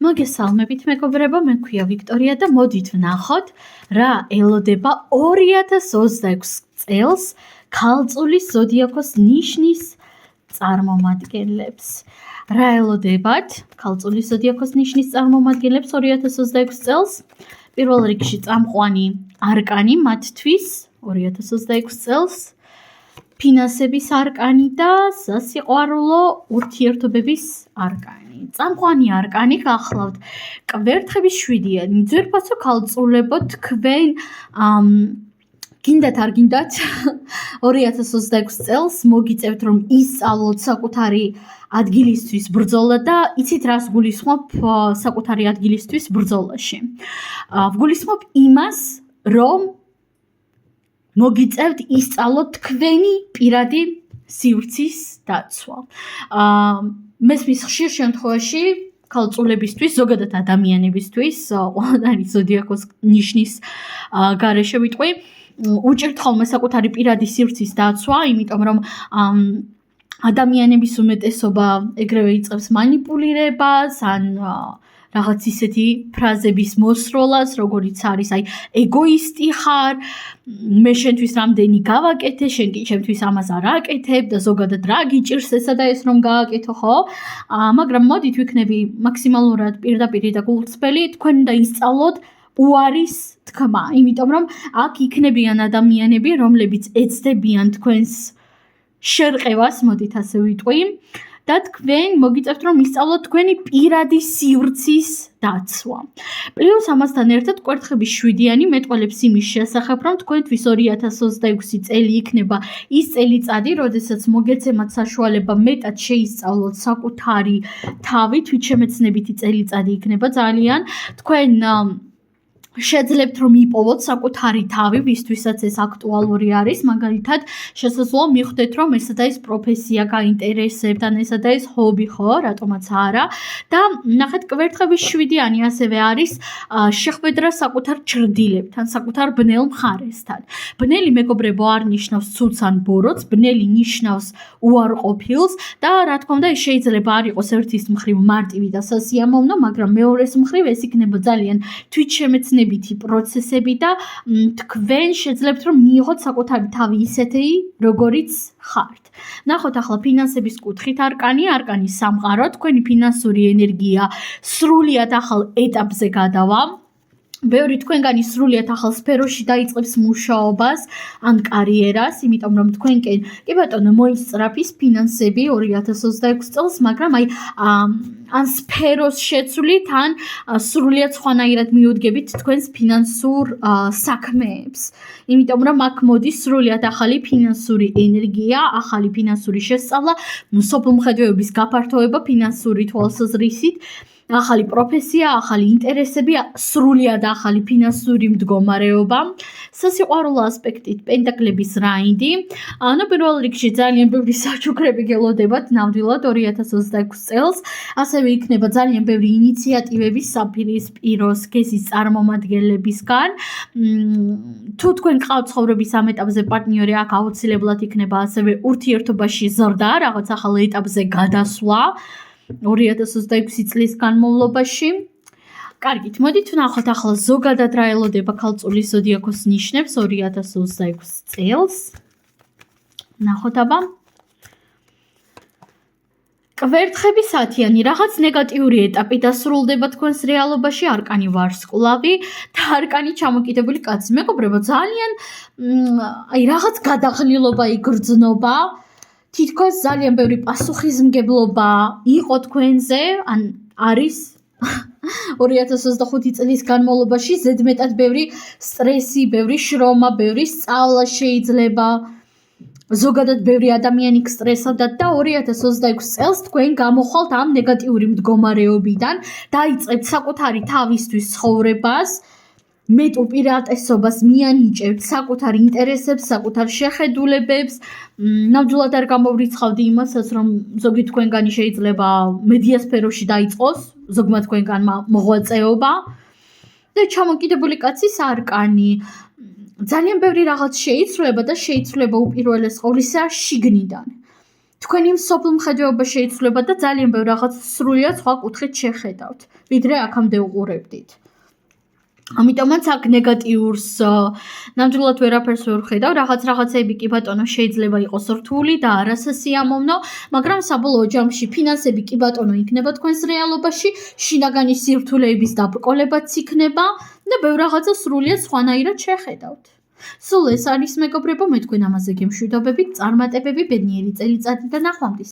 მოგესალმებით მეგობრებო, მე მქვია ვიქტორია და მოდით ვნახოთ რა ელოდება 2026 წელს ქალწულის ზოდიაქოს ნიშნის წარმომადგენლებს. რა ელოდებათ ქალწულის ზოდიაქოს ნიშნის წარმომადგენლებს 2026 წელს? პირველ რიგში წამყვანი არკანი მათთვის 2026 წელს, ფინანსების არკანი და სასიყვარულო ურთიერთობების არკანი. წამყვანი არკანი გახლავთ კვერთხების 7-იანი ძვირფასო ქალწულებო, თქვენ გინდათ არ გინდათ 2026 წელს მოგიწევთ რომ ისწავლოთ საკუთარი ადგილისთვის ბრძოლა და იცით რას გულისხმობ საკუთარი ადგილისთვის ბრძოლაში. ვგულისხმობ იმას, რომ მოგიწევთ ისწავლოთ თქვენი პირადი სივრცის დაცვა. მესმის ხშირ შემთხვევაში ქალწულებისთვის, ზოგადად ადამიანებისთვის, ყველანაირი ზოდიაქოს ნიშნის გარეშე ვიტყვი, უჭირთ ხოლმე საკუთარი პირადი სივრცის დაცვა, იმიტომ რომ ადამიანების უმეტესობა ეგრევე იწყებს манипулირებას, ან რაღაც ისეთი ფრაზების მოსროლას, როგორიც არის აი ეგოისტი ხარ, მე შენთვის რამდენი გავაკეთე, შენ კი ჩემთვის ამას არ აკეთებ და ზოგადად რა გიჭირს ესა და ეს რომ გააკეთო, ხო? მაგრამ მოდით ვიქნები მაქსიმალურად პირდაპირი და გულწრფელი, თქვენ უნდა ისწავლოთ უარის თქმა, იმიტომ რომ აქ იქნებიან ადამიანები, რომლებიც ეცდებიან თქვენს შერყევას, მოდით ასე ვიტყვი, და თქვენ მოგიწევთ რომ ისწავლოთ თქვენი პირადი სივრცის დაცვა. პლუს ამასთან ერთად კვერთხების 7-იანი მეტყველებს იმის შესახებ, რომ თქვენთვის 2026 წელი იქნება ის წელიწადი, როდესაც მოგეცემათ საშუალება მეტად შეისწავლოთ საკუთარი თავი, თვითშემეცნებითი წელიწადი იქნება ძალიან. თქვენ შეძლებთ რომ იპოვოთ საკუთარი თავი, ვისთვისაც ეს აქტუალური არის, მაგალითად შესაძლოა მიხვდეთ რომ ესა და ეს პროფესია გაინტერესებთ, ან ესა და ეს ჰობი, ხო, რატომაც არა. და ნახეთ კვერთხების 7-იანი ასევე არის შეხვედრა საკუთარ ჩრდილებთან, საკუთარ ბნელ მხარესთან. ბნელი მეგობრებო არ ნიშნავს ცუდს ან ბოროტს, ბნელი ნიშნავს უარყოფილს და რა თქმა უნდა ეს შეიძლება არ იყოს ერთის მხრივ მარტივი და სასიამოვნო, მაგრამ მეორეს მხრივ ეს იქნება ძალიან თვითშემეცნებითი პროცესები და თქვენ შეძლებთ რომ მიიღოთ საკუთარი თავი ისეთი, როგორიც ხართ. ნახოთ ახლა ფინანსების კუთხით არკანი სამყარო, თქვენი ფინანსური ენერგია სრულიად ახალ ეტაპზე გადავა. ბევრი თქვენგანი სრულიად ახალ სფეროში დაიწყებს მუშაობას ან კარიერას, იმიტომ რომ თქვენკენ კი ბატონო მოისწრაფის ფინანსები 2026 წელს, მაგრამ აი ან სფეროს შეცვლით, ან სრულიად სხვანაირად მიუდგებით თქვენს ფინანსურ საქმეებს. იმიტომ რომ აქ მოდის სრულიად ახალი ფინანსური ენერგია, ახალი ფინანსური შესწავლა, მსოფლმხედველობის გაფართოება ფინანსური თვალსაზრისით, ახალი პროფესია, ახალი ინტერესები, სრულიად ახალი ფინანსური მდგომარეობა, სასიყვარულო ასპექტით პენტაკლების რაინდი. ანუ პირველ რიგში ძალიან ბევრი საჩუქრები გელოდებათ ნამდვილად 2026 წელს, ასევე იქნება ძალიან ბევრი ინიციატივები საპირისპირო სქესის წარმომადგენლებისგან. თუ თქვენ ყავთ ცხოვრების ამ ეტაპზე პარტნიორი, აქ აუცილებლად იქნება ასევე ურთიერთობაში ზრდა, რაღაც ახალ ეტაპზე გადასვლა 2026 წლის განმავლობაში. კარგით, მოდით ვნახოთ ახლა ზოგადად რა ელოდება ქალწულის ზოდიაქოს ნიშნებს 2026 წელს. ნახოთ აბა. კვერთხების 10-იანი რაღაც ნეგატიური ეტაპი დასრულდება თქვენს რეალობაში, არკანი ვარსკვლავი და არკანი ჩამოკიდებული კაცი. მეგობრებო, ძალიან აი რაღაც გადაღლილობა იგრძნობა. თითქოს ძალიან ბევრი პასუხისმგებლობა იყო თქვენზე, ან არის 2025 წლის განმავლობაში ზედმეტად ბევრი სტრესი, ბევრი შრომა, ბევრი სწავლა შეიძლება. ზოგადად ბევრი ადამიანი გსტრესავდათ და 2026 წელს თქვენ გამოხვალთ ამ ნეგატიური მდგომარეობიდან, დაიწყებთ საკუთარი თავისთვის ცხოვრებას, მეტ უპირატესობას მიანიჭებთ საკუთარ ინტერესებს, საკუთარ შეხედულებებს. ნამდვილად არ გამოვრიცხავდი იმასაც, რომ ზოგი თქვენგანი შეიძლება მედია სფეროში დაიწყოს, ზოგმა თქვენგანმა მოღვაწეობა და ჩამოკიდებული კაცის არკანი. ძალიან ბევრი რაღაც შეიცვლება და შეიცვლება უპირველეს ყოვლისა შიგნიდან. თქვენი მსოფლ მხედველობა შეიცვლება და ძალიან ბევრ რაღაც სრულიად სხვა კუთხით შეხედავთ, ვიდრე აქამდე უყურებდით. ამიტომაც აქ ნეგატიურს ნამდვილად ვერაფერს ვერ ვხედავ, რაღაცეები კი ბატონო შეიძლება იყოს რთული და არასასიამოვნო, მაგრამ საბოლოო ჯამში ფინანსები კი ბატონო იქნება თქვენს რეალობაში, შინაგანი სირთულეების დაბრკოლებაც იქნება და ბევრ რაღაცას სრულიად სხვანაირად შეხედავთ. სულ ეს არის მეგობრებო, მე თქვენ ამაზე გემშვიდობებით, წარმატებები, ბედნიერი წელიწადი და ნახვამდის.